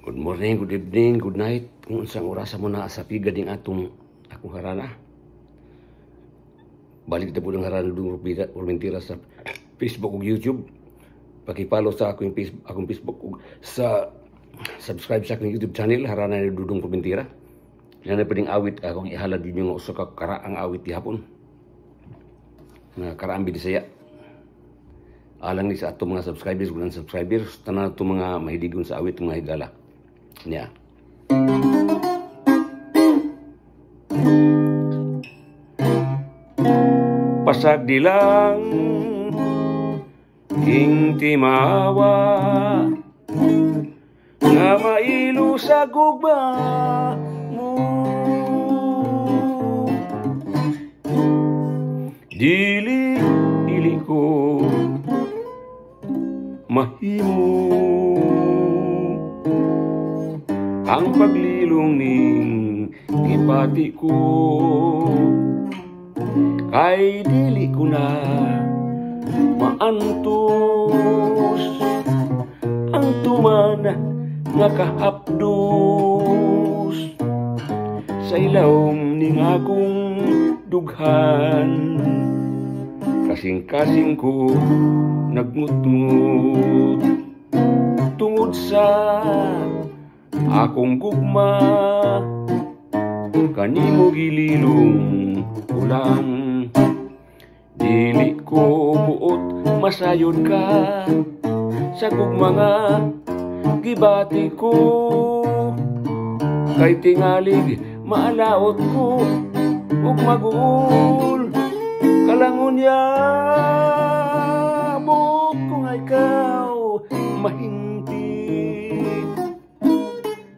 Good morning, good evening, good night. Kung unsang orasa mo na sa pigading akong harana. Balik na po ng harana doon Formentera sa Facebook ug YouTube. Paki-follow sa akong Facebook ug sa subscribe sa akong YouTube channel harana ni Dudong Formentera. Yan na pwedeng awit akong ihalad din yung usa ka karaang awit gihapon. Na karaang Bisaya. Alang ni sa ato mga subscribers ug non-subscribers tanan ato mga mahidigon sa awit mga higala. Nya. Pasag dilang king timawa nga mailo sa gugma mo dili ko mahimo ang paglilong ning ipati ko kay dili ko na maantos ang tuman nga kahapdos sa ilawom ning akong dughan kasing-kasing ko nagngut-ngut tungod sa akong gugma kanimo gililong ulang dili ko buot masayod ka sa gugma nga gibati ko kay tingalig maalaot ko ug magul kalangon ya buot ko nga ikaw mahingpit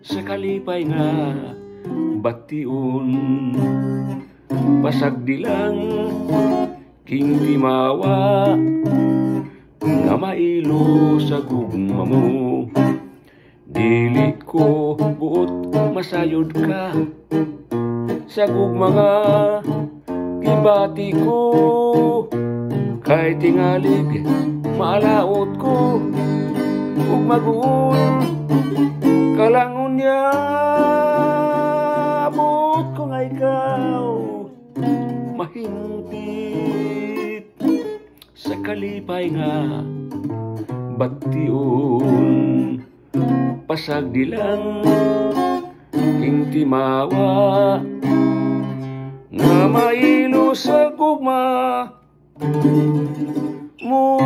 sa kalipay nga bation pasag dilang king timawa nga mailo sa gugma mo dili ko buot masayod ka sa gugma nga gibati ko kay tingalig maalaot ko ug magul kalangon niya abot ko nga ikaw mahingpit sa kalipay nga bation pasag dilang king timawa nga mailo sa gugma mo